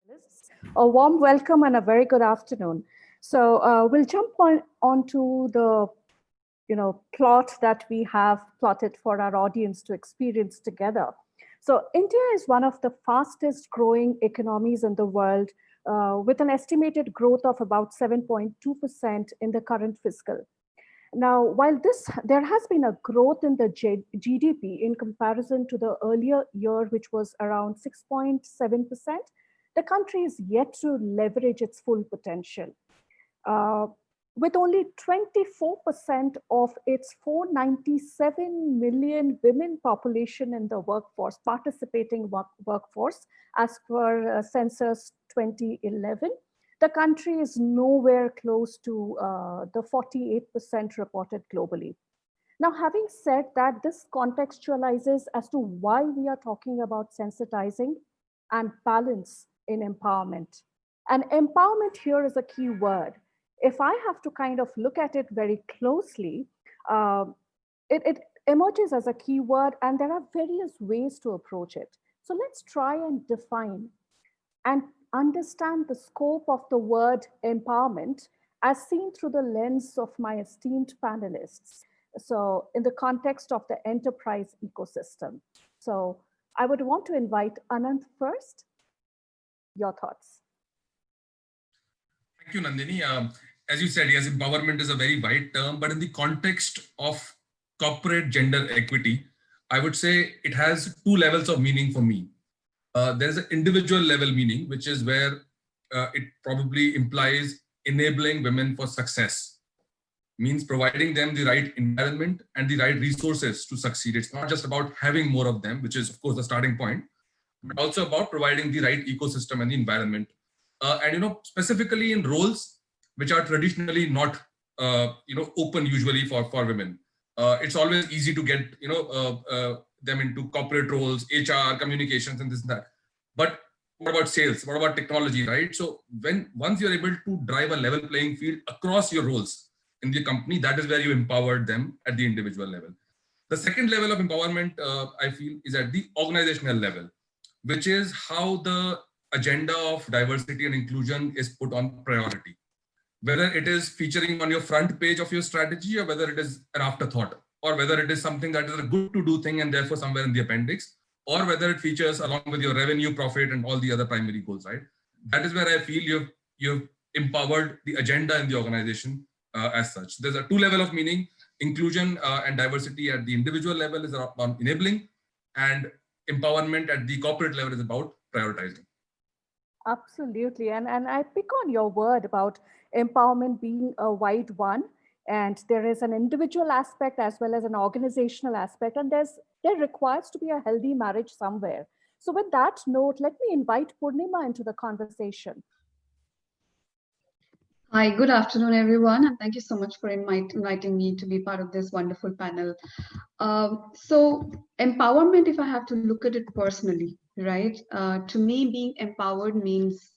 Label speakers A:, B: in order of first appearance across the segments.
A: panelists. A warm welcome and a very good afternoon. So we'll jump onto the plot that we have plotted for our audience to experience together. So India is one of the fastest growing economies in the world, with an estimated growth of about 7.2% in the current fiscal. Now, while there has been a growth in the GDP in comparison to the earlier year, which was around 6.7%, the country is yet to leverage its full potential. With only 24% of its 497 million women population in the workforce, participating workforce, as per Census 2011, the country is nowhere close to the 48% reported globally. Now, having said that, this contextualizes as to why we are talking about sensitizing and balance in empowerment. And empowerment here is a key word. If I have to kind of look at it very closely, it emerges as a key word, and there are various ways to approach it. So let's try and define and understand the scope of the word empowerment as seen through the lens of my esteemed panelists. So in the context of the enterprise ecosystem. So I would want to invite Anant first. Your thoughts.
B: Thank you, Nandini. As you said, yes, empowerment is a very wide term, but in the context of corporate gender equity, I would say it has two levels of meaning for me. There's an individual level meaning, which is where it probably implies enabling women for success, means providing them the right environment and the right resources to succeed. It's not just about having more of them, which is of course the starting point, but also about providing the right ecosystem and the environment. And specifically in roles which are traditionally not open usually for women. It's always easy to get them into corporate roles, HR, communications, and this and that. But what about sales? What about technology, right? So once you're able to drive a level playing field across your roles in the company, that is where you empowered them at the individual level. The second level of empowerment, I feel, is at the organizational level, which is how the agenda of diversity and inclusion is put on priority. Whether it is featuring on your front page of your strategy, or whether it is an afterthought, or whether it is something that is a good to do thing and therefore somewhere in the appendix, or whether it features along with your revenue, profit, and all the other primary goals, right? That is where I feel you've empowered the agenda in the organization as such. There's a two level of meaning. Inclusion and diversity at the individual level is about enabling, and empowerment at the corporate level is about prioritizing.
A: Absolutely. And I pick on your word about empowerment being a wide one. And there is an individual aspect as well as an organizational aspect. And there requires to be a healthy marriage somewhere. So with that note, let me invite Poornima into the conversation.
C: Hi, good afternoon, everyone. And thank you so much for inviting me to be part of this wonderful panel. So empowerment, if I have to look at it personally, right? To me, being empowered means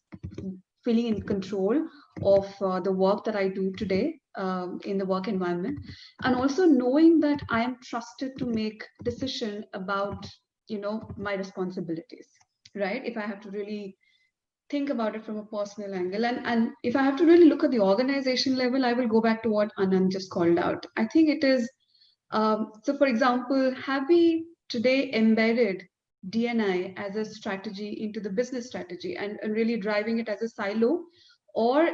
C: feeling in control of the work that I do today in the work environment, and also knowing that I am trusted to make decision about, my responsibilities, right? If I have to really think about it from a personal angle, and if I have to really look at the organization level, I will go back to what Anant just called out. I think it is, so for example, have we today embedded D&I as a strategy into the business strategy and really driving it as a silo, or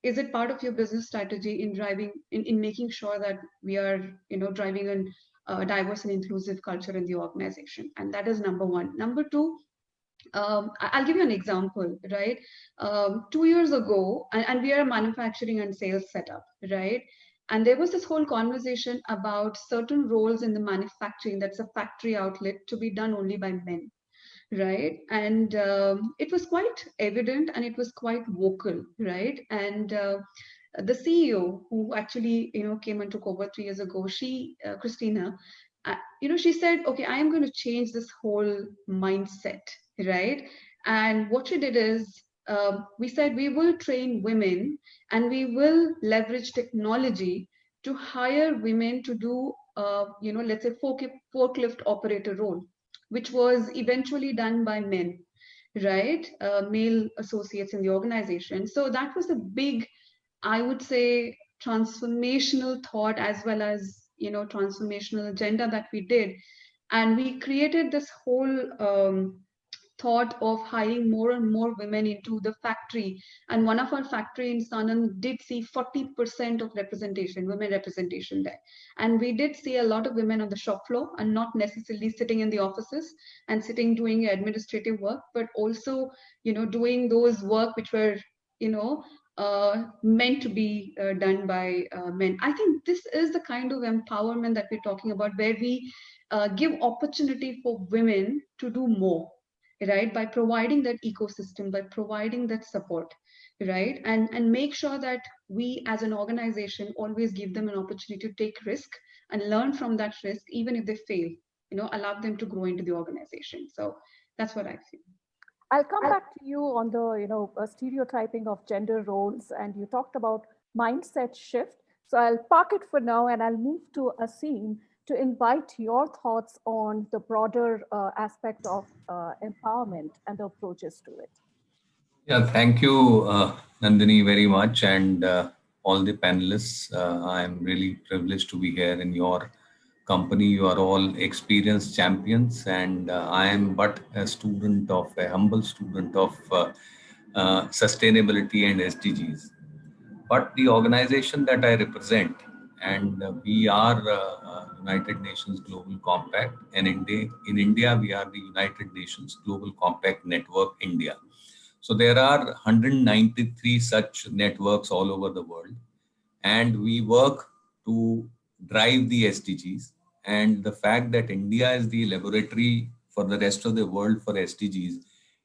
C: is it part of your business strategy in making sure that we are driving a diverse and inclusive culture in the organization? And that is number one. Number two, I'll give you an example, right? 2 years ago, and we are a manufacturing and sales setup, right? And there was this whole conversation about certain roles in the manufacturing, that's a factory outlet, to be done only by men, right? And it was quite evident and it was quite vocal, right? And the CEO who actually, came and took over 3 years ago, Christina, she said, okay, I am going to change this whole mindset, right? And what she did is, we said we will train women and we will leverage technology to hire women to do, let's say forklift operator role, which was eventually done by men, right? Male associates in the organization. So that was a big, I would say, transformational thought, as well as, transformational agenda that we did. And we created this whole thought of hiring more and more women into the factory. And one of our factory in Sanand did see 40% of representation, women representation there. And we did see a lot of women on the shop floor, and not necessarily sitting in the offices and sitting doing administrative work, but also, doing those work which were, meant to be done by men. I think this is the kind of empowerment that we're talking about, where we give opportunity for women to do more, right? By providing that ecosystem, by providing that support, right? And make sure that we as an organization always give them an opportunity to take risk and learn from that risk, even if they fail, allow them to grow into the organization. So that's what I feel.
A: I'll come back to you on the stereotyping of gender roles, and you talked about mindset shift. So I'll park it for now, and I'll move to Aseem to invite your thoughts on the broader aspect of empowerment and the approaches to it.
D: Yeah, thank you, Nandini, very much, and all the panelists. I am really privileged to be here in your company. You are all experienced champions, and I am but a humble student of sustainability and SDGs. But the organization that I represent, and we are United Nations Global Compact, and in India, we are the United Nations Global Compact Network India. So there are 193 such networks all over the world, and we work to drive the SDGs. And the fact that India is the laboratory for the rest of the world for SDGs,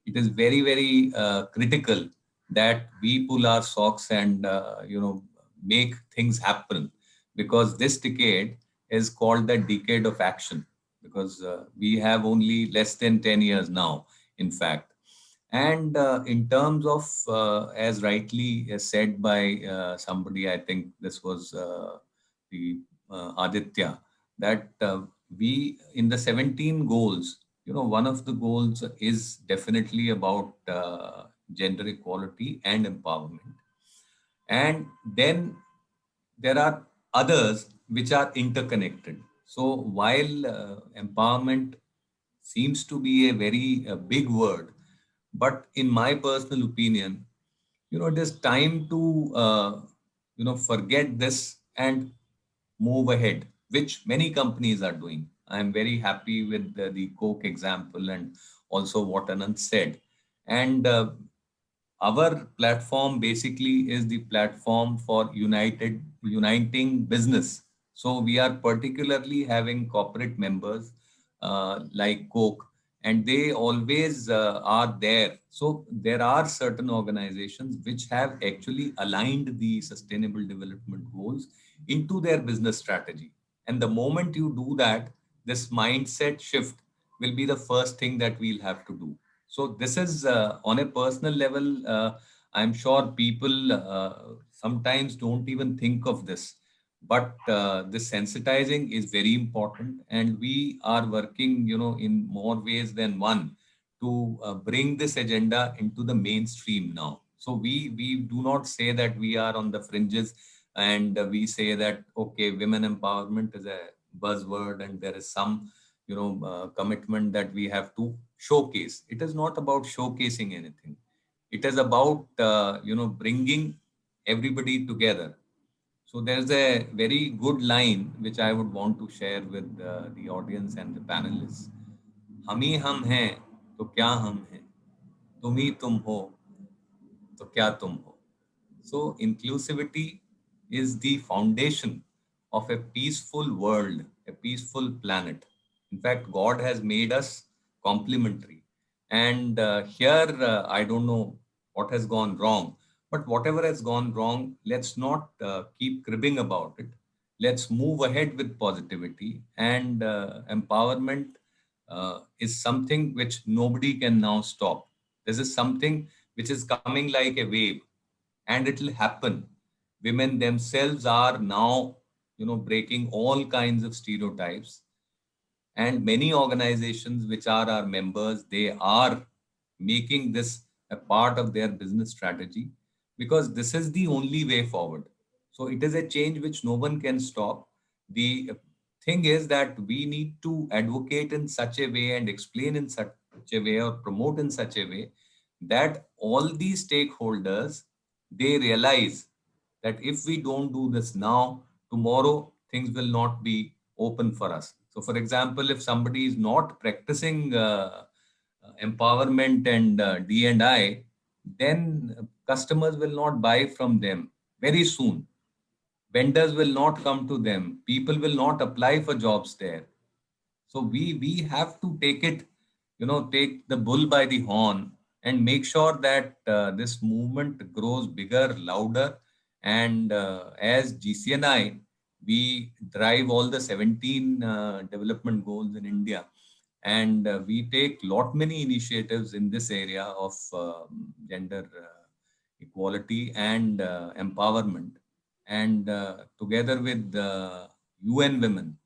D: it is very, very critical that we pull our socks and make things happen, because this decade is called the decade of action, because we have only less than 10 years now, in fact. And in terms of, as rightly said by somebody, I think this was the Aditya, that we, in the 17 goals, one of the goals is definitely about gender equality and empowerment. And then there are others which are interconnected. So while empowerment seems to be a very big word, but in my personal opinion, it is time to, forget this and move ahead, which many companies are doing. I'm very happy with the Coke example and also what Anant said. And our platform basically is the platform for uniting business. So we are particularly having corporate members like Coke, and they always are there. So there are certain organizations which have actually aligned the sustainable development goals into their business strategy. And the moment you do that, this mindset shift will be the first thing that we'll have to do. So this is on a personal level. I'm sure people sometimes don't even think of this, but this sensitizing is very important, and we are working, in more ways than one to bring this agenda into the mainstream now. So we do not say that we are on the fringes, and we say that okay, women empowerment is a buzzword, and there is some commitment that we have to showcase. It is not about showcasing anything. It is about bringing everybody together. So there's a very good line which I would want to share with the audience and the panelists. हम ही हम हैं तो क्या हम हैं, तुम ही तुम हो तो क्या तुम हो. So inclusivity is the foundation of a peaceful world, a peaceful planet. In fact, God has made us complementary. And here, I don't know what has gone wrong, but whatever has gone wrong, let's not keep cribbing about it. Let's move ahead with positivity, and empowerment is something which nobody can now stop. This is something which is coming like a wave, and it will happen. Women themselves are now, breaking all kinds of stereotypes, and many organizations which are our members, they are, making this a part of their business strategy, because this is the only way forward. So it is a change which no one can stop. The thing is that we need to advocate in such a way and explain in such a way or promote in such a way that all these stakeholders, they realize that if we don't do this now, tomorrow things will not be open for us. So for example, if somebody is not practicing empowerment and D&I, then customers will not buy from them very soon. Vendors will not come to them. People will not apply for jobs there. So we have to take it, take the bull by the horn and make sure that this movement grows bigger, louder. And as GCNI, we drive all the 17 development goals in India. And we take lot many initiatives in this area of gender equality and empowerment. And together with UN Women,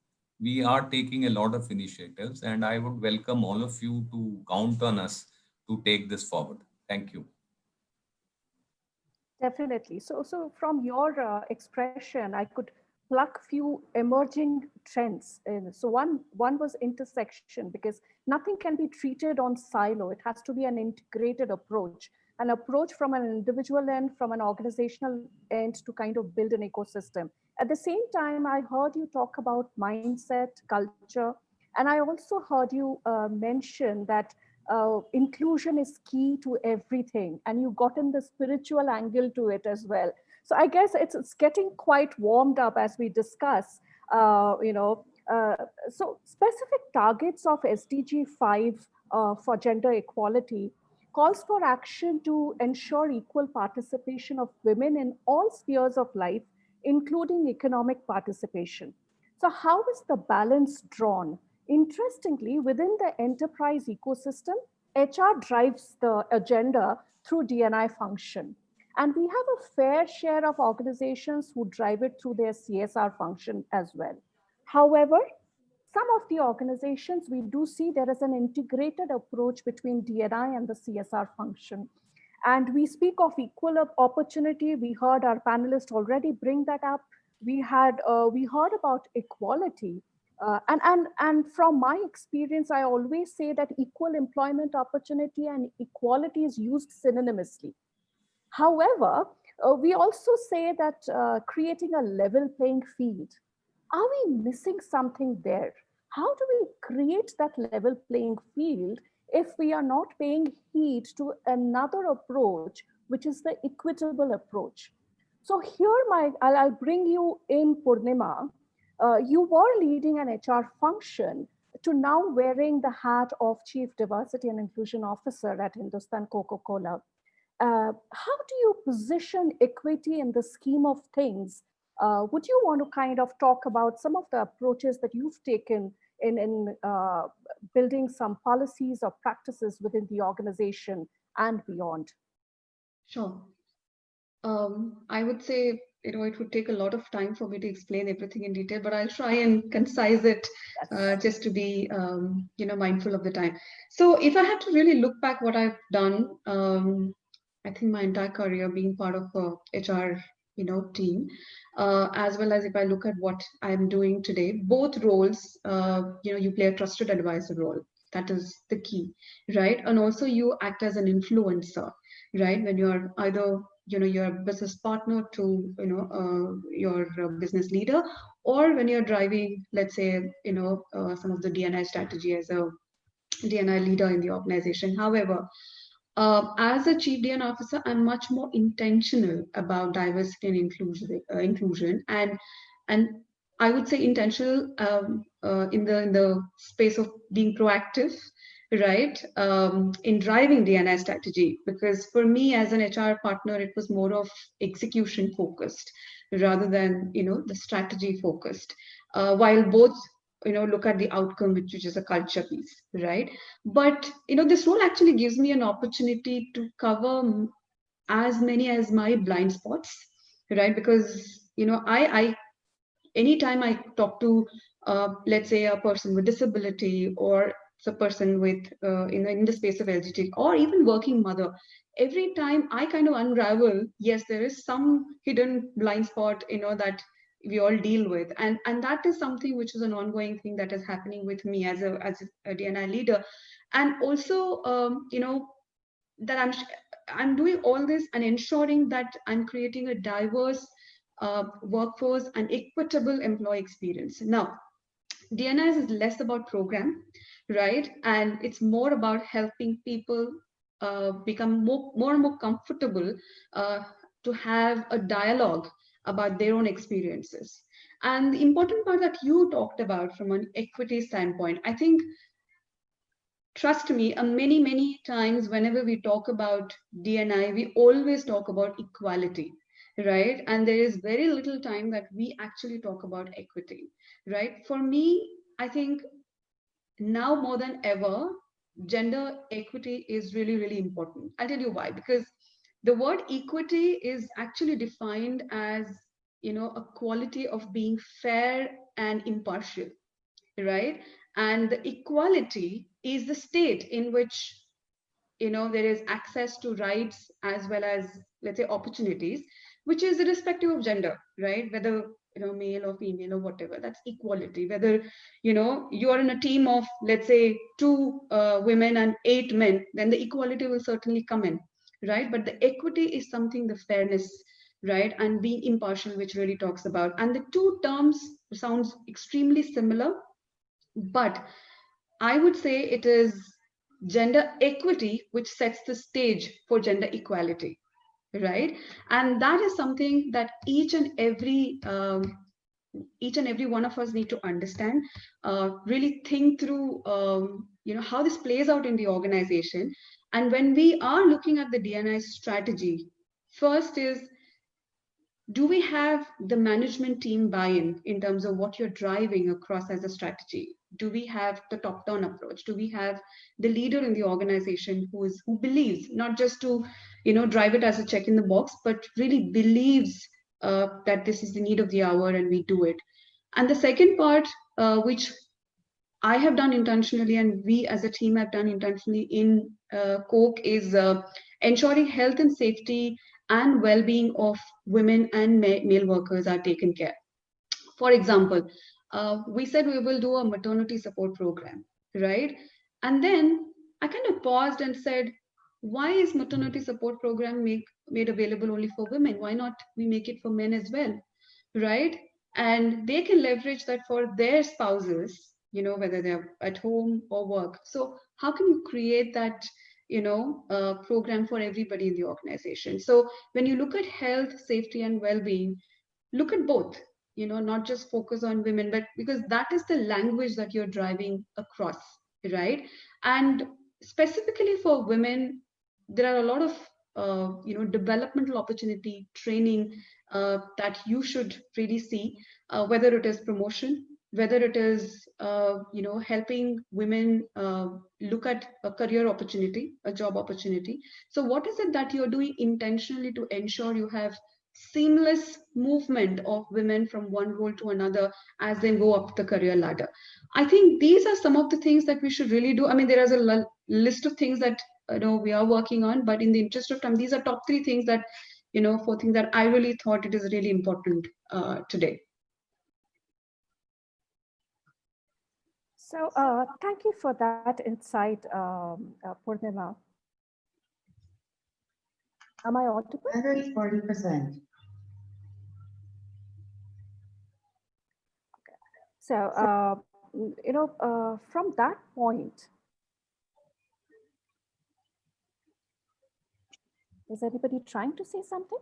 D: we are taking a lot of initiatives, and I would welcome all of you to count on us to take this forward. Thank you.
A: Definitely. So from your expression, I could pluck few emerging trends. So one was intersection, because nothing can be treated on silo. It has to be an integrated approach, an approach from an individual end, from an organizational end, to kind of build an ecosystem. At the same time, I heard you talk about mindset, culture, and I also heard you mention that inclusion is key to everything, and you got in the spiritual angle to it as well. So I guess it's getting quite warmed up as we discuss. So specific targets of SDG 5 for gender equality calls for action to ensure equal participation of women in all spheres of life, including economic participation. So how is the balance drawn? Interestingly, within the enterprise ecosystem, HR drives the agenda through D&I function. And we have a fair share of organizations who drive it through their CSR function as well. However, some of the organizations, we do see there is an integrated approach between D&I and the CSR function. And we speak of equal opportunity. We heard our panelists already bring that up. We heard about equality. And from my experience, I always say that equal employment opportunity and equality is used synonymously. However, we also say that creating a level playing field, are we missing something there? How do we create that level playing field if we are not paying heed to another approach, which is the equitable approach? So here, I'll bring you in, Poornima. You were leading an HR function to now wearing the hat of Chief Diversity and Inclusion Officer at Hindustan Coca-Cola. How do you position equity in the scheme of things? Would you want to kind of talk about some of the approaches that you've taken in building some policies or practices within the organization and beyond?
C: Sure. I would say, it would take a lot of time for me to explain everything in detail, but I'll try and concise it just to be, mindful of the time. So if I had to really look back what I've done, I think my entire career being part of a HR, team, as well as if I look at what I'm doing today, both roles, you play a trusted advisor role. That is the key, right? And also you act as an influencer, right? When you're either you're a business partner to your business leader, or when you're driving, let's say, some of the D&I strategy as a D&I leader in the organization. However, as a chief D&I officer, I'm much more intentional about diversity and inclusion, and I would say intentional in the space of being proactive, right, in driving D&I strategy. Because for me as an HR partner, it was more of execution focused rather than the strategy focused. While both look at the outcome, which is a culture piece, right? But this role actually gives me an opportunity to cover as many as my blind spots, right? Because I anytime I talk to let's say a person with disability or a person with, in the space of LGBT, or even working mother, every time I kind of unravel, yes, there is some hidden blind spot, that we all deal with. And that is something which is an ongoing thing that is happening with me as a D&I leader. And also, that I'm doing all this and ensuring that I'm creating a diverse workforce and equitable employee experience. Now, DNIs is less about program, right? And it's more about helping people become more and more comfortable to have a dialogue about their own experiences. And the important part that you talked about from an equity standpoint, I think, trust me, many times whenever we talk about DNI, we always talk about equality, right? And there is very little time that we actually talk about equity, right? For me, I think now more than ever, gender equity is really, really important. I'll tell you why. Because the word equity is actually defined as, a quality of being fair and impartial, right? And the equality is the state in which, there is access to rights as well as, let's say, opportunities, which is irrespective of gender, right? Whether, male or female or whatever, that's equality. Whether, you are in a team of, let's say, 2 women and 8 men, then the equality will certainly come in, right? But the equity is something, the fairness, right? And being impartial, which really talks about. And the two terms sounds extremely similar, but I would say it is gender equity which sets the stage for gender equality, right? And that is something that each and every one of us need to understand, really think through, how this plays out in the organization. And when we are looking at the DNI strategy, first is, do we have the management team buy-in in terms of what you're driving across as a strategy? Do we have the top-down approach? Do we have the leader in the organization who believes, not just to, drive it as a check in the box, but really believes that this is the need of the hour and we do it? And the second part, which I have done intentionally and we as a team have done intentionally in Coke, is ensuring health and safety and well-being of women and male workers are taken care. For example, we said we will do a maternity support program, right? And then I kind of paused and said, why is maternity support program made available only for women? Why not we make it for men as well, right? And they can leverage that for their spouses, whether they're at home or work. So how can you create that, program for everybody in the organization? So when you look at health, safety, and well-being, look at both, not just focus on women, but because that is the language that you're driving across, right? And specifically for women, there are a lot of, developmental opportunity training that you should really see, whether it is promotion, whether it is, helping women look at a career opportunity, a job opportunity. So what is it that you're doing intentionally to ensure you have seamless movement of women from one role to another as they go up the career ladder? I think these are some of the things that we should really do. I mean, there is a list of things that we are working on, but in the interest of time, these are top 3 things that, 4 things that I really thought it is really important today.
A: So thank you for that insight, Poornima. Am I audible?
E: 40%.
A: Okay. So, from that point, is anybody trying to say something?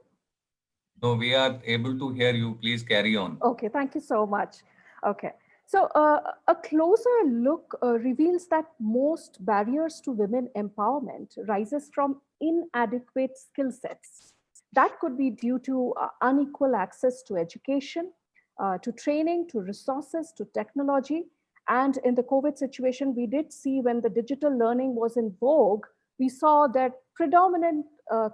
D: No, we are able to hear you. Please carry on.
A: Okay, thank you so much. Okay. So a closer look reveals that most barriers to women empowerment rises from inadequate skill sets. That could be due to unequal access to education, to training, to resources, to technology. And in the COVID situation, we did see when the digital learning was in vogue, we saw that predominant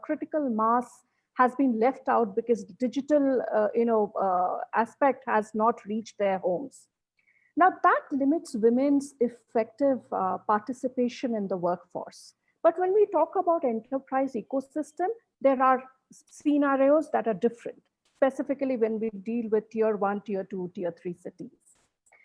A: critical mass has been left out because the digital aspect has not reached their homes. Now that limits women's effective participation in the workforce. But when we talk about enterprise ecosystem, there are scenarios that are different, specifically when we deal with tier 1, tier 2, tier 3 cities.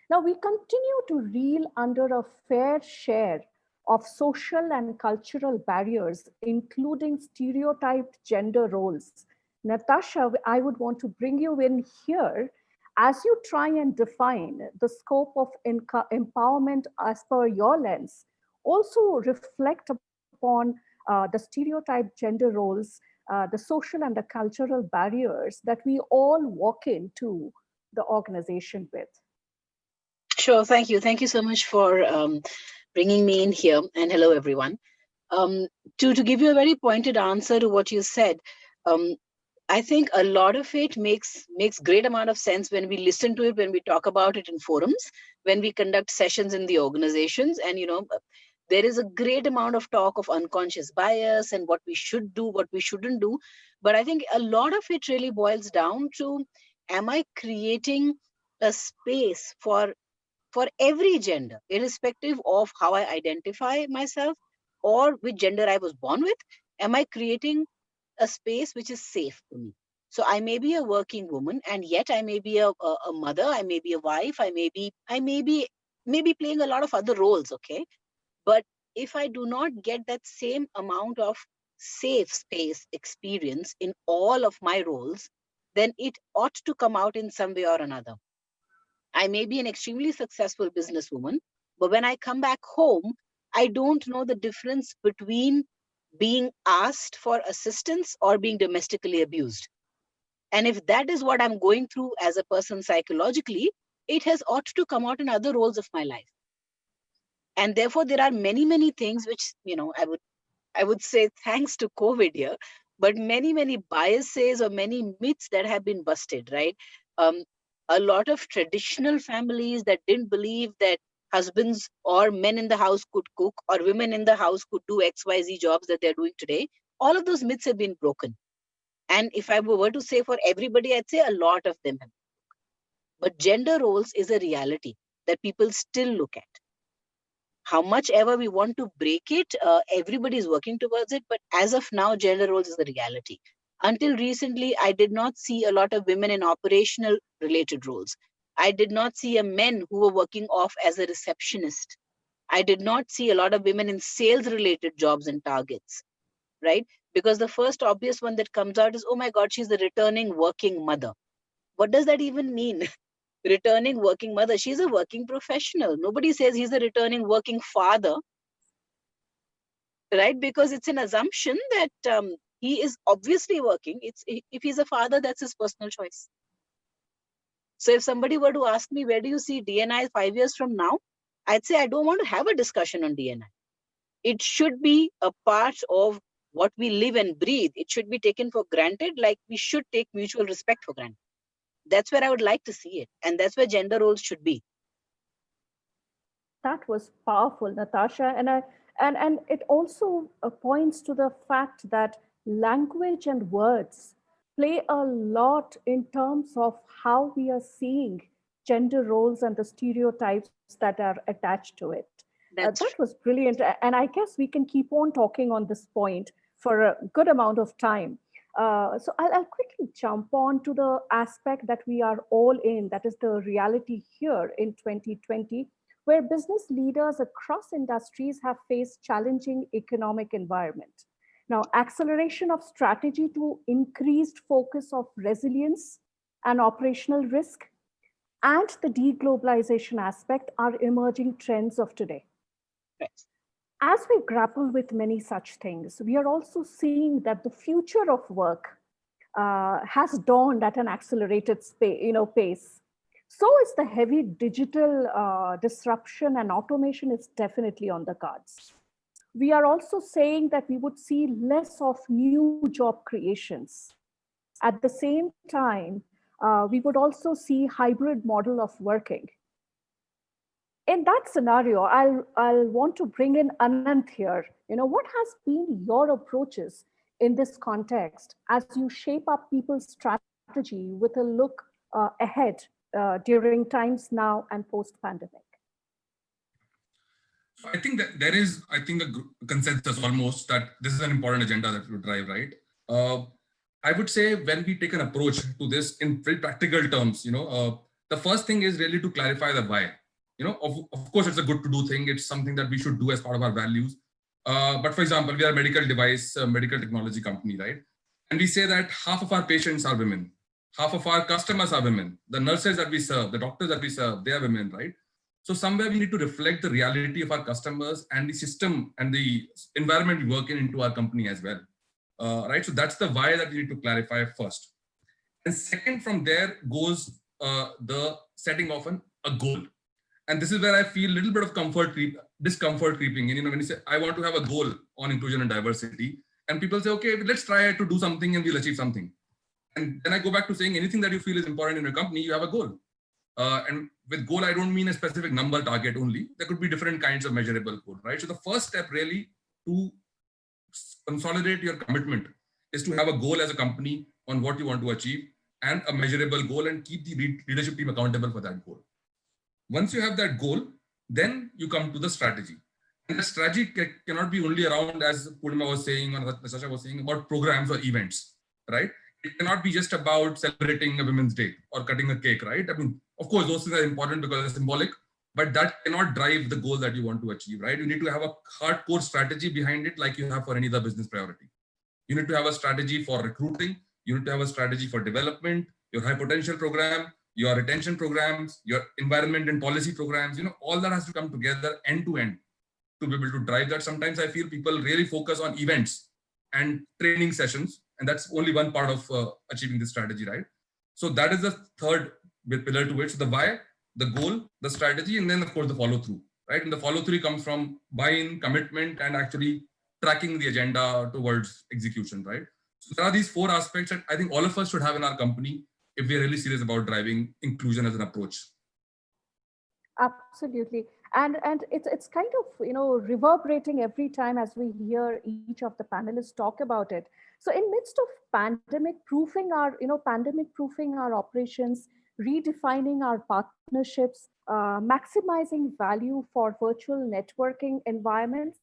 A: Now we continue to reel under a fair share of social and cultural barriers, including stereotyped gender roles. Natasha, I would want to bring you in here as you try and define the scope of empowerment as per your lens. Also reflect upon the stereotyped gender roles, the social and the cultural barriers that we all walk into the organization with.
E: Sure, thank you. Thank you so much for bringing me in here, and hello, everyone. To give you a very pointed answer to what you said, I think a lot of it makes great amount of sense when we listen to it, when we talk about it in forums, when we conduct sessions in the organizations, and there is a great amount of talk of unconscious bias and what we should do, what we shouldn't do. But I think a lot of it really boils down to, am I creating a space for every gender, irrespective of how I identify myself or which gender I was born with? Am I creating a space which is safe for me? So I may be a working woman, and yet I may be a mother, I may be a wife, I may be playing a lot of other roles, okay? But if I do not get that same amount of safe space experience in all of my roles, then it ought to come out in some way or another. I may be an extremely successful businesswoman, but when I come back home, I don't know the difference between being asked for assistance or being domestically abused. And if that is what I'm going through as a person psychologically, it has ought to come out in other roles of my life. And therefore, there are many, many things which, I would say thanks to COVID here, but many, many biases or many myths that have been busted, right? A lot of traditional families that didn't believe that husbands or men in the house could cook or women in the house could do XYZ jobs that they're doing today, all of those myths have been broken. And if I were to say for everybody, I'd say a lot of them have been broken. But gender roles is a reality that people still look at. How much ever we want to break it, everybody is working towards it. But as of now, gender roles is a reality. Until recently, I did not see a lot of women in operational related roles. I did not see a men who were working off as a receptionist. I did not see a lot of women in sales related jobs and targets, right? Because the first obvious one that comes out is, oh my God, she's a returning working mother. What does that even mean? Returning working mother. She's a working professional. Nobody says he's a returning working father, right? Because it's an assumption that he is obviously working. If he's a father, that's his personal choice. So if somebody were to ask me, where do you see D&I 5 years from now? I'd say I don't want to have a discussion on D&I. It should be a part of what we live and breathe. It should be taken for granted, like we should take mutual respect for granted. That's where I would like to see it. And that's where gender roles should be.
A: That was powerful, Natasha. And it also points to the fact that language and words play a lot in terms of how we are seeing gender roles and the stereotypes that are attached to it. That was brilliant. And I guess we can keep on talking on this point for a good amount of time. So I'll quickly jump on to the aspect that we are all in, that is the reality here in 2020, where business leaders across industries have faced challenging economic environment. Now, acceleration of strategy to increased focus of resilience and operational risk and the deglobalization aspect are emerging trends of today.
E: Yes.
A: As we grapple with many such things, we are also seeing that the future of work has dawned at an accelerated pace. So is the heavy digital disruption, and automation is definitely on the cards. We are also saying that we would see less of new job creations. At the same time, we would also see hybrid model of working. In that scenario, I'll want to bring in Anant here. What has been your approaches in this context as you shape up people's strategy with a look ahead during times now and post-pandemic?
B: So I think that there is, a consensus almost that this is an important agenda that we drive, right? I would say when we take an approach to this in very practical terms, the first thing is really to clarify the why. Of course, it's a good to do thing. It's something that we should do as part of our values. But for example, we are a medical device, medical technology company, right? And we say that half of our patients are women. Half of our customers are women. The nurses that we serve, the doctors that we serve, they are women, right? So somewhere we need to reflect the reality of our customers and the system and the environment we work in into our company as well, right? So that's the why that we need to clarify first. And second, from there goes the setting of a goal. And this is where I feel a little bit of discomfort creeping in. When you say, I want to have a goal on inclusion and diversity, and people say, okay, let's try to do something and we'll achieve something. And then I go back to saying anything that you feel is important in your company, you have a goal. And with goal, I don't mean a specific number target only. There could be different kinds of measurable goal, right? So the first step really to consolidate your commitment is to have a goal as a company on what you want to achieve and a measurable goal and keep the leadership team accountable for that goal. Once you have that goal, then you come to the strategy. And the strategy cannot be only around, as Poornima was saying, or Natasha was saying, about programs or events, right? It cannot be just about celebrating a Women's Day or cutting a cake, right? I mean, of course, those things are important because they're symbolic, but that cannot drive the goal that you want to achieve, right? You need to have a hardcore strategy behind it like you have for any other business priority. You need to have a strategy for recruiting. You need to have a strategy for development, your high potential program, your retention programs, your environment and policy programs, all that has to come together end to end to be able to drive that. Sometimes I feel people really focus on events and training sessions, and that's only one part of achieving this strategy, right? So that is the third pillar to it. So the why, the goal, the strategy, and then of course the follow through, right? And the follow through comes from buy-in, commitment, and actually tracking the agenda towards execution, right? So there are these four aspects that I think all of us should have in our company if we're really serious about driving inclusion as an approach.
A: Absolutely. And it's kind of, reverberating every time as we hear each of the panelists talk about it. So in midst of pandemic proofing our operations, redefining our partnerships, maximizing value for virtual networking environments,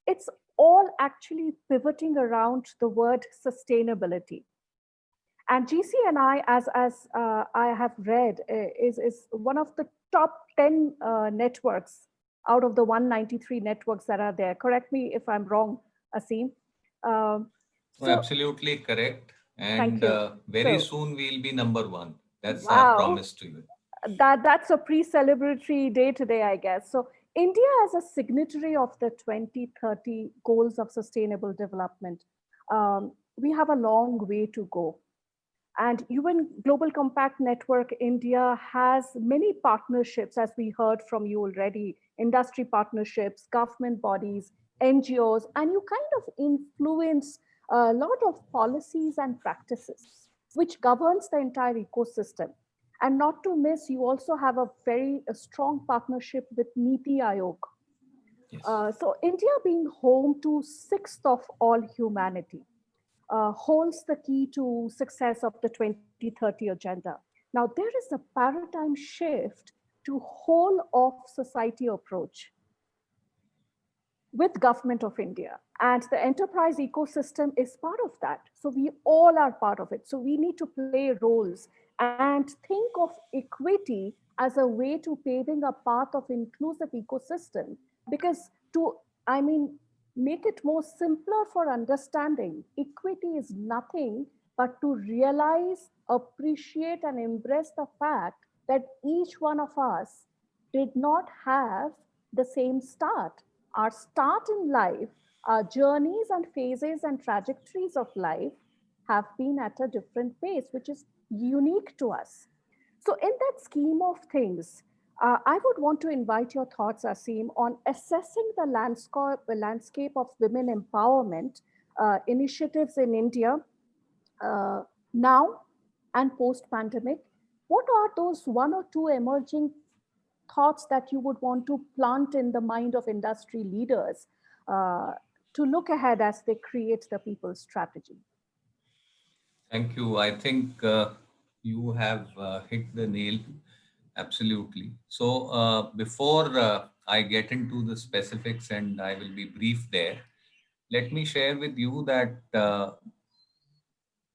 A: it's all actually pivoting around the word sustainability. And GC&I, as I have read, is one of the top 10 networks out of the 193 networks that are there. Correct me if I'm wrong, Aseem.
D: Absolutely correct. And very soon we'll be number one. That's our promise to you.
A: That's a pre-celebratory day today, I guess. So India as a signatory of the 2030 goals of sustainable development, we have a long way to go. And UN Global Compact Network India has many partnerships, as we heard from you already, industry partnerships, government bodies, NGOs, and you kind of influence a lot of policies and practices, which governs the entire ecosystem. And not to miss, you also have a very strong partnership with Niti Aayog. Yes. So India being home to 6th of all humanity, holds the key to success of the 2030 agenda. Now, there is a paradigm shift to whole of society approach with Government of India, and the enterprise ecosystem is part of that. So we all are part of it. So we need to play roles and think of equity as a way to paving a path of inclusive ecosystem, because make it more simpler for understanding. Equity is nothing but to realize, appreciate, and embrace the fact that each one of us did not have the same start. Our start in life, our journeys and phases and trajectories of life have been at a different pace, which is unique to us. So in that scheme of things, I would want to invite your thoughts, Aseem, on assessing the landscape of women empowerment initiatives in India now and post-pandemic. What are those one or two emerging thoughts that you would want to plant in the mind of industry leaders to look ahead as they create the people's strategy?
D: Thank you. I think you have hit the nail. Absolutely. So before I get into the specifics, and I will be brief there, let me share with you that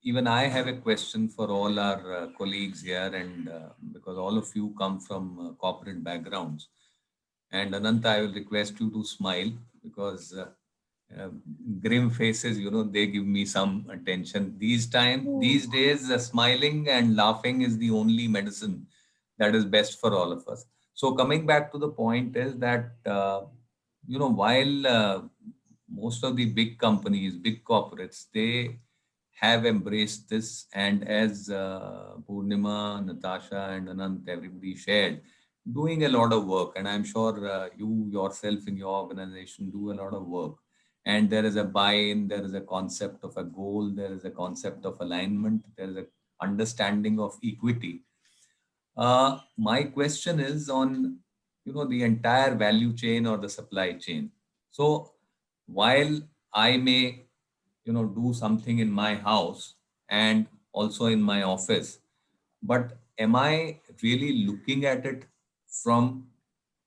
D: even I have a question for all our colleagues here, and because all of you come from corporate backgrounds. And Anant, I will request you to smile because uh, grim faces, they give me some attention. These days, smiling and laughing is the only medicine that is best for all of us. So coming back to the point is that, while most of the big companies, big corporates, they have embraced this. And as Poornima, Natasha, and Anant, everybody shared, doing a lot of work. And I'm sure you yourself in your organization do a lot of work. And there is a buy-in, there is a concept of a goal, there is a concept of alignment, there is a understanding of equity. My question is on, the entire value chain or the supply chain. So while I may, do something in my house and also in my office, but am I really looking at it from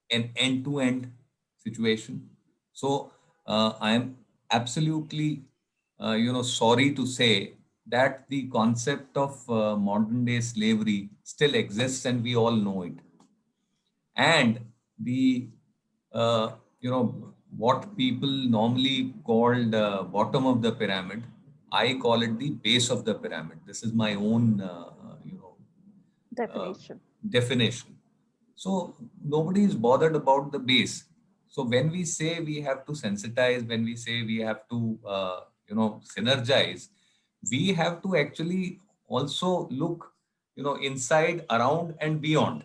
D: an end-to-end situation? So I am absolutely, sorry to say that the concept of modern day slavery still exists, and we all know it. And the, what people normally called bottom of the pyramid, I call it the base of the pyramid. This is my own, uh,
A: Definition.
D: definition. So nobody is bothered about the base. So when we say we have to sensitize, when we say we have to, synergize, we have to actually also look, inside, around, and beyond,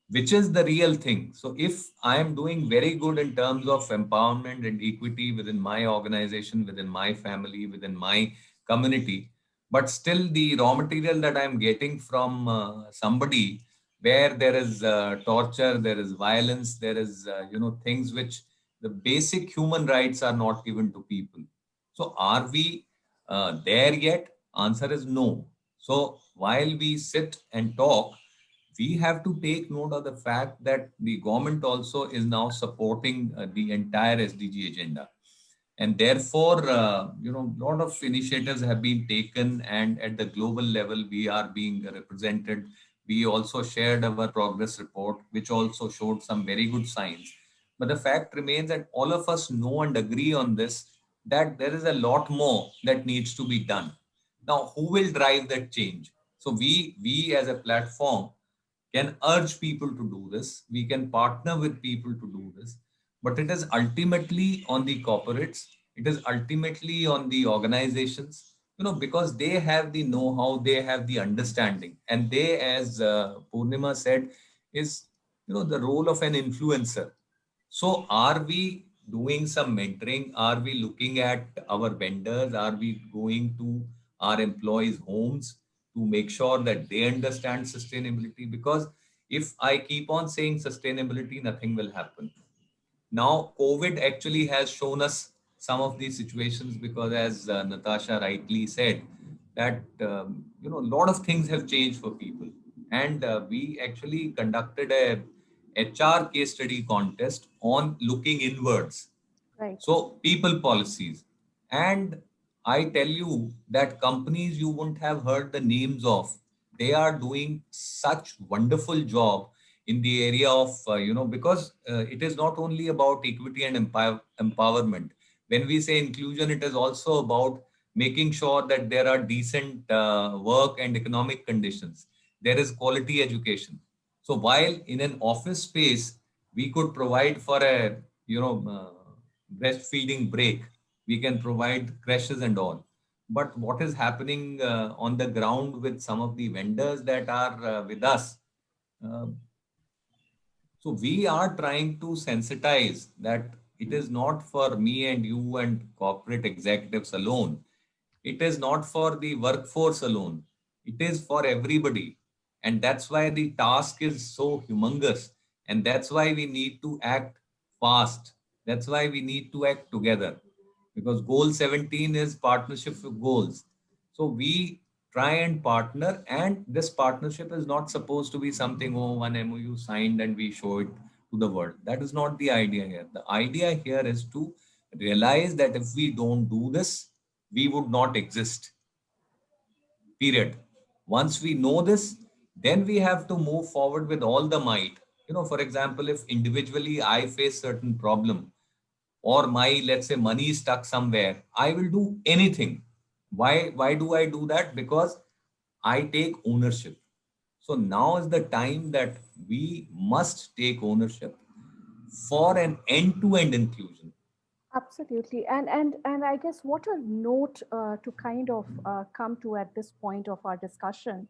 D: which is the real thing. So if I am doing very good in terms of empowerment and equity within my organization, within my family, within my community, but still the raw material that I'm getting from somebody where there is torture, there is violence, there is, things which the basic human rights are not given to people. So are we there yet? Answer is no. So while we sit and talk, we have to take note of the fact that the government also is now supporting the entire SDG agenda. And therefore, a lot of initiatives have been taken, and at the global level, we are being represented. We also shared our progress report, which also showed some very good signs. But the fact remains that all of us know and agree on this, that there is a lot more that needs to be done. Now, who will drive that change? So we as a platform can urge people to do this. We can partner with people to do this, but it is ultimately on the corporates. It is ultimately on the organizations, because they have the know-how, they have the understanding, and they, as Poornima said, is, the role of an influencer. So are we doing some mentoring? Are we looking at our vendors? Are we going to our employees' homes to make sure that they understand sustainability? Because if I keep on saying sustainability, nothing will happen. Now, COVID actually has shown us some of these situations, because as Natasha rightly said, that, a lot of things have changed for people. And we actually conducted a HR case study contest on looking inwards.
A: Right.
D: So people policies. And I tell you that companies you wouldn't have heard the names of, they are doing such wonderful job in the area of, because it is not only about equity and empowerment. When we say inclusion, it is also about making sure that there are decent work and economic conditions. There is quality education. So while in an office space, we could provide for a, breastfeeding break, we can provide crashes and all. But what is happening on the ground with some of the vendors that are with us? Uh, so we are trying to sensitize that it is not for me and you and corporate executives alone. It is not for the workforce alone. It is for everybody. And that's why the task is so humongous. And that's why we need to act fast. That's why we need to act together. Because goal 17 is partnership with goals. So we try and partner, and this partnership is not supposed to be something, oh, one MOU signed and we show it to the world. That is not the idea here. The idea here is to realize that if we don't do this, we would not exist. Period. Once we know this, then we have to move forward with all the might. For example, if individually I face certain problem, or my, let's say, money is stuck somewhere, I will do anything. Why do I do that? Because I take ownership. So now is the time that we must take ownership for an end-to-end inclusion.
A: Absolutely. And I guess what a note to kind of come to at this point of our discussion.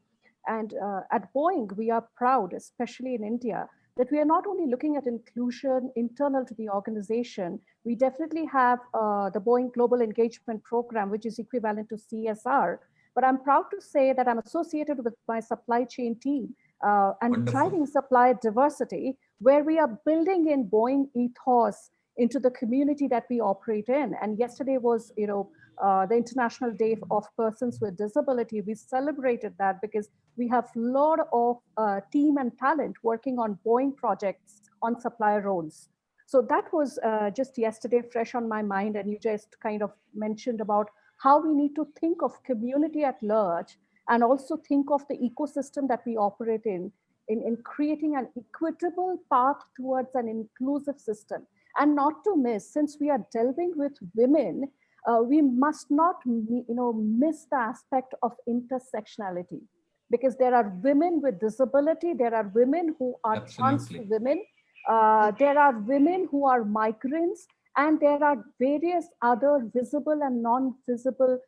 A: And at Boeing, we are proud, especially in India, that we are not only looking at inclusion internal to the organization, we definitely have the Boeing Global Engagement Program, which is equivalent to CSR. But I'm proud to say that I'm associated with my supply chain team and
D: Wonderful.
A: driving supply diversity, where we are building in Boeing ethos into the community that we operate in. And yesterday was, the International Day of Persons with Disability. We celebrated that because we have a lot of team and talent working on Boeing projects on supplier roles. So that was just yesterday fresh on my mind. And you just kind of mentioned about how we need to think of community at large and also think of the ecosystem that we operate in creating an equitable path towards an inclusive system. And not to miss, since we are delving with women, we must not miss the aspect of intersectionality, because there are women with disability, there are women who are trans women, there are women who are migrants, and there are various other visible and non-visible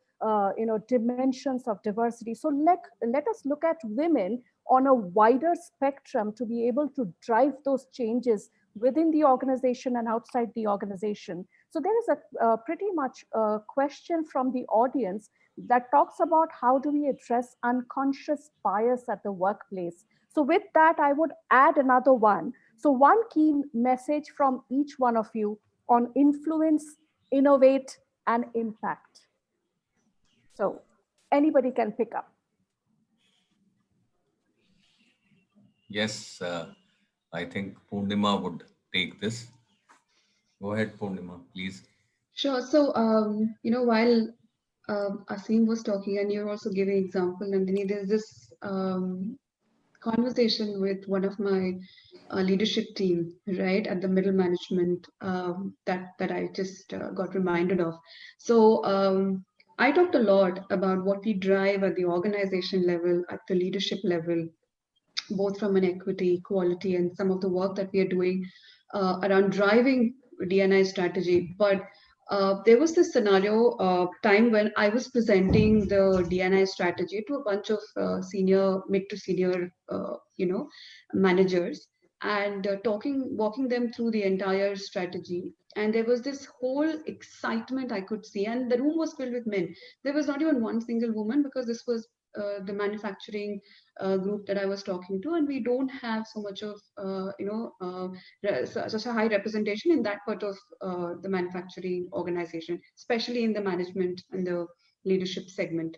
A: dimensions of diversity. So let us look at women on a wider spectrum to be able to drive those changes within the organization and outside the organization. So there is a pretty much a question from the audience that talks about how do we address unconscious bias at the workplace. So with that, I would add another one. So one key message from each one of you on influence, innovate, and impact. So anybody can pick up.
D: Yes, I think Poornima would take this. Go ahead, Poornima, please.
C: Sure. So, while Aseem was talking and you're also giving example, Nandini, there's this conversation with one of my leadership team, right, at the middle management that I just got reminded of. So I talked a lot about what we drive at the organization level, at the leadership level, both from an equity, quality, and some of the work that we are doing around driving D&I strategy. But there was this scenario time when I was presenting the D&I strategy to a bunch of mid to senior, managers, and walking them through the entire strategy. And there was this whole excitement I could see, and the room was filled with men. There was not even one single woman, because this was the manufacturing group that I was talking to, and we don't have so much of such a high representation in that part of the manufacturing organization, especially in the management and the leadership segment.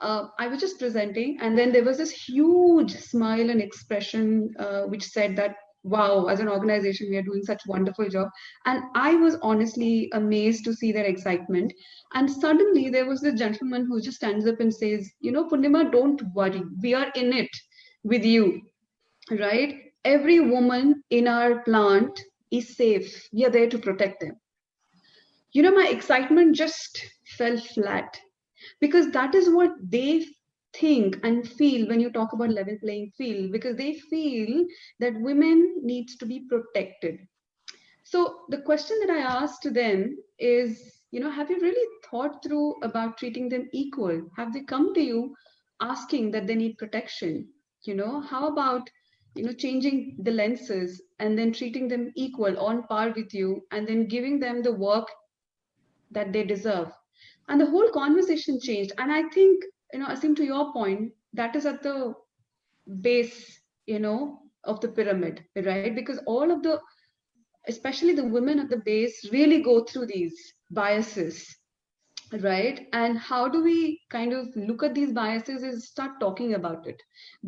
C: I was just presenting, and then there was this huge smile and expression which said that, wow, as an organization, we are doing such a wonderful job. And I was honestly amazed to see their excitement. And suddenly there was this gentleman who just stands up and says, Poornima, don't worry, we are in it with you, right? Every woman in our plant is safe. We are there to protect them. My excitement just fell flat, because that is what they think and feel when you talk about level playing field, because they feel that women needs to be protected. So the question that I asked to them is, have you really thought through about treating them equal? Have they come to you asking that they need protection? How about, changing the lenses and then treating them equal, on par with you, and then giving them the work that they deserve? And the whole conversation changed. And I think, Aseem, to your point, that is at the base, of the pyramid, right? Because all of especially the women at the base, really go through these biases right? And how do we kind of look at these biases is start talking about it,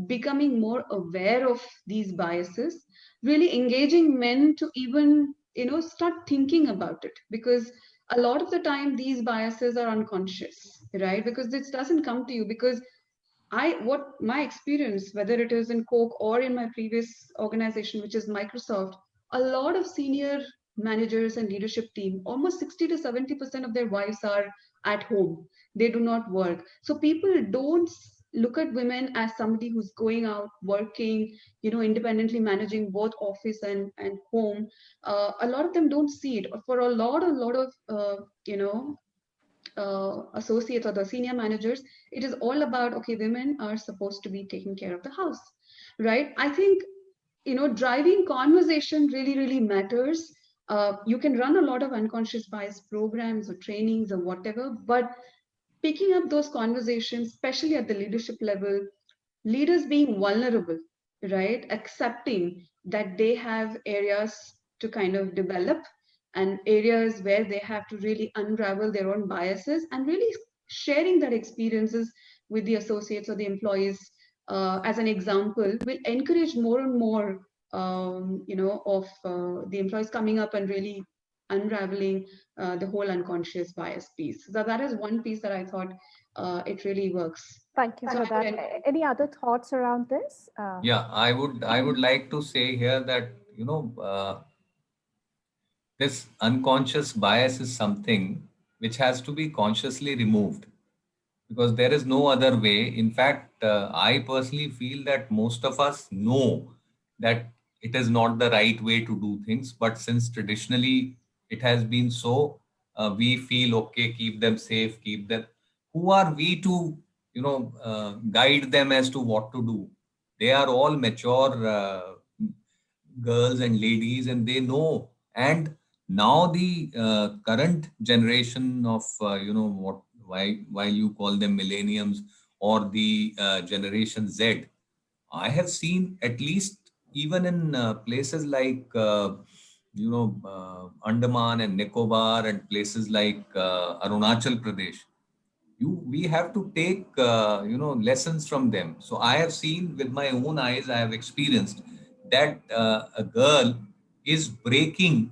C: becoming more aware of these biases, really engaging men to even, start thinking about it, because a lot of the time these biases are unconscious, right? Because this doesn't come to you, because what my experience, whether it is in Coke or in my previous organization, which is Microsoft, a lot of senior managers and leadership team, almost 60 to 70% of their wives are at home. They do not work. So people don't look at women as somebody who's going out, working, independently managing both office and home. A lot of them don't see it. For a lot of, associates or the senior managers, it is all about, okay, women are supposed to be taking care of the house, right? I think, driving conversation really, really matters. You can run a lot of unconscious bias programs or trainings or whatever, but picking up those conversations, especially at the leadership level, leaders being vulnerable, right? Accepting that they have areas to kind of develop and areas where they have to really unravel their own biases, and really sharing that experiences with the associates or the employees, as an example, will encourage more and more, of the employees coming up and really unraveling the whole unconscious bias piece. So that is one piece that I thought it really works.
A: Thank you for that. Any other thoughts around this?
D: Yeah, I would like to say here that this unconscious bias is something which has to be consciously removed, because there is no other way. In fact, I personally feel that most of us know that it is not the right way to do things, but since traditionally it has been so, we feel okay, keep them safe, keep them. Who are we to, guide them as to what to do? They are all mature girls and ladies, and they know. And now the current generation of what, why you call them millenniums or the generation Z, I have seen, at least even in places like Andaman and Nicobar and places like Arunachal Pradesh, we have to take lessons from them. So I have seen with my own eyes, I have experienced that a girl is breaking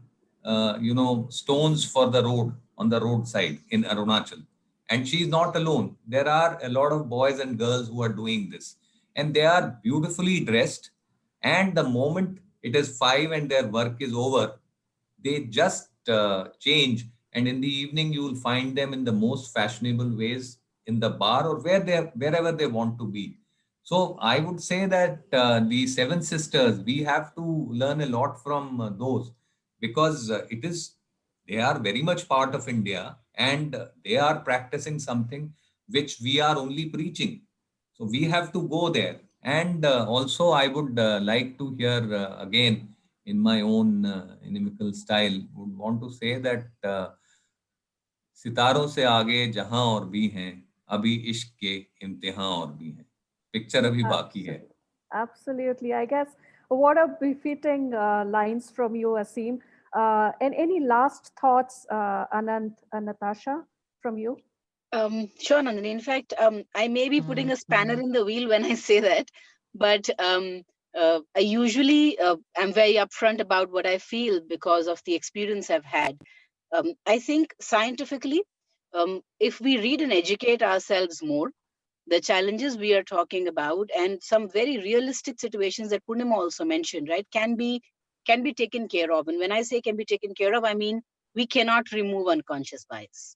D: stones for the road on the roadside in Arunachal, and she is not alone. There are a lot of boys and girls who are doing this, and they are beautifully dressed, and the moment it is 5 and their work is over, they just change, and in the evening you will find them in the most fashionable ways in the bar or wherever they want to be. So I would say that the Seven Sisters, we have to learn a lot from those, because they are very much part of India, and they are practicing something which we are only preaching. So we have to go there. And also, I would like to hear again, in my own inimical style, would want to say that सितारों से आगे जहां और भी हैं, अभी इश्क के इम्तिहान और भी हैं. Picture अभी बाकी है.
A: Absolutely. I guess what a befitting lines from you, Aseem. And any last thoughts, Anant and Natasha, from you?
E: Sure, Nandini. In fact, I may be putting a spanner in the wheel when I say that, but I usually am very upfront about what I feel because of the experience I've had. I think scientifically, if we read and educate ourselves more, the challenges we are talking about and some very realistic situations that Poornima also mentioned, right, can be taken care of. And when I say can be taken care of, I mean we cannot remove unconscious bias.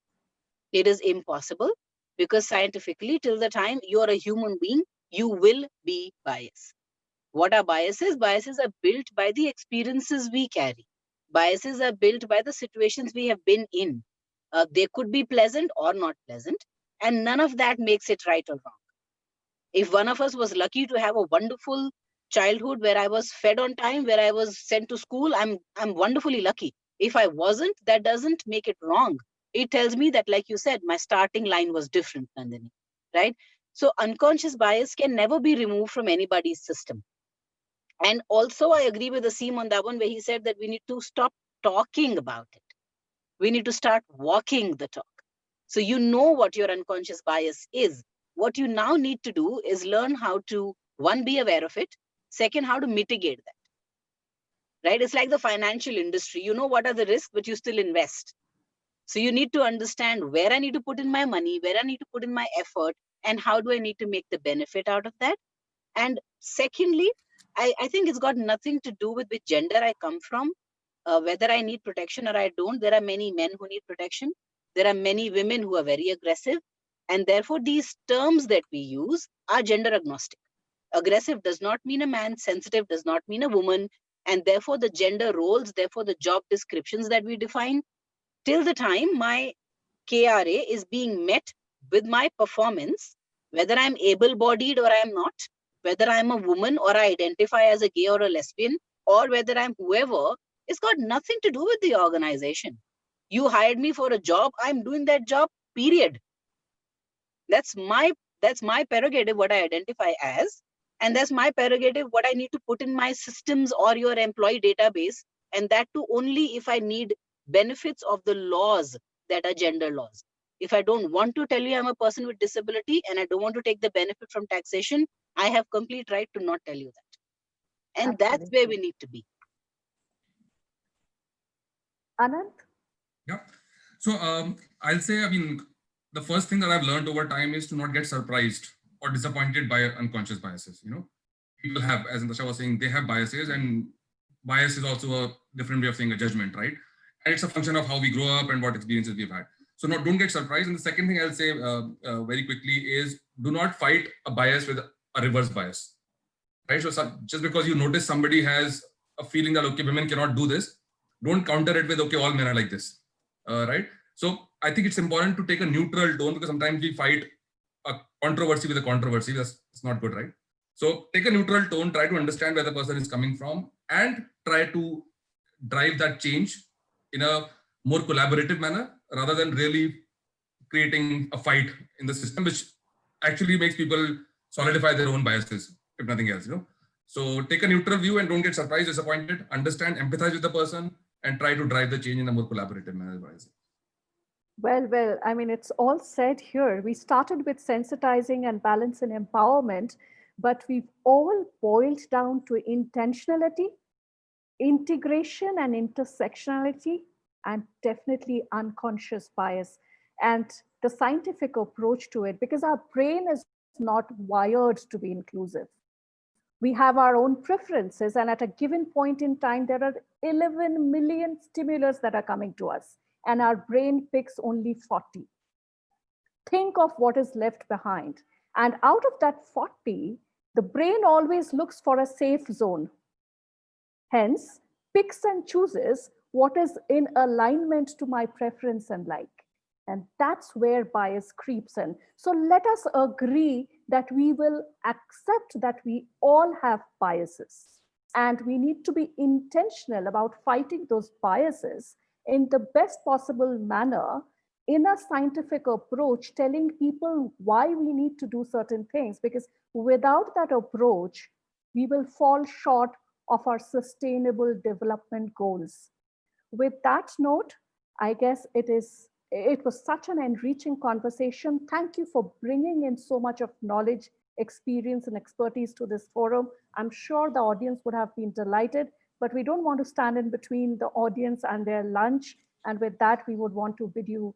E: It is impossible, because scientifically, till the time you are a human being, you will be biased. What are biases? Biases are built by the experiences we carry. Biases are built by the situations we have been in. They could be pleasant or not pleasant, and none of that makes it right or wrong. If one of us was lucky to have a wonderful childhood where I was fed on time, where I was sent to school, I'm wonderfully lucky. If I wasn't, that doesn't make it wrong. It tells me that, like you said, my starting line was different, Nandini, right? So unconscious bias can never be removed from anybody's system. And also I agree with Aseem on that one, where he said that we need to stop talking about it. We need to start walking the talk. So you know what your unconscious bias is. What you now need to do is learn how to, one, be aware of it. Second, how to mitigate that, right? It's like the financial industry. You know what are the risks, but you still invest. So you need to understand where I need to put in my money, where I need to put in my effort, and how do I need to make the benefit out of that. And secondly, I think it's got nothing to do with which gender I come from, whether I need protection or I don't. There are many men who need protection. There are many women who are very aggressive. And therefore, these terms that we use are gender agnostic. Aggressive does not mean a man, sensitive does not mean a woman. And therefore, the gender roles, therefore, the job descriptions that we define, till the time my KRA is being met with my performance, whether I'm able-bodied or I'm not, whether I'm a woman or I identify as a gay or a lesbian, or whether I'm whoever, it's got nothing to do with the organization. You hired me for a job, I'm doing that job, period. That's my prerogative, what I identify as, and that's my prerogative, what I need to put in my systems or your employee database, and that too only if I need benefits of the laws that are gender laws. If I don't want to tell you I'm a person with disability and I don't want to take the benefit from taxation, I have complete right to not tell you that. And
A: Absolutely.
E: that's where we need to be.
A: Anant?
B: Yeah. So I'll say, I mean, the first thing that I've learned over time is to not get surprised or disappointed by unconscious biases. You know, people have, as Natasha was saying, they have biases, and bias is also a different way of saying a judgment, right? And it's a function of how we grow up and what experiences we've had. So don't get surprised. And the second thing I'll say very quickly is do not fight a bias with a reverse bias, right? So just because you notice somebody has a feeling that, okay, women cannot do this, don't counter it with, okay, all men are like this, right? So I think it's important to take a neutral tone, because sometimes we fight a controversy with a controversy. That's not good, right? So take a neutral tone, try to understand where the person is coming from, and try to drive that change in a more collaborative manner, rather than really creating a fight in the system, which actually makes people solidify their own biases, if nothing else, you know. So take a neutral view and don't get surprised, disappointed, understand, empathize with the person, and try to drive the change in a more collaborative manner.
A: Well, I mean, it's all said here. We started with sensitizing and balance and empowerment, but we've all boiled down to intentionality, integration and intersectionality, and definitely unconscious bias. And the scientific approach to it, because our brain is not wired to be inclusive. We have our own preferences, and at a given point in time, there are 11 million stimulus that are coming to us, and our brain picks only 40. Think of what is left behind. And out of that 40, the brain always looks for a safe zone. Hence, picks and chooses what is in alignment to my preference and like. And that's where bias creeps in. So let us agree that we will accept that we all have biases. And we need to be intentional about fighting those biases in the best possible manner, in a scientific approach, telling people why we need to do certain things. Because without that approach, we will fall short of our sustainable development goals. With that note, I guess it was such an enriching conversation. Thank you for bringing in so much of knowledge, experience, and expertise to this forum. I'm sure the audience would have been delighted, but we don't want to stand in between the audience and their lunch. And with that, we would want to bid you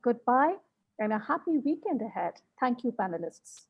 A: goodbye and a happy weekend ahead. Thank you, panelists.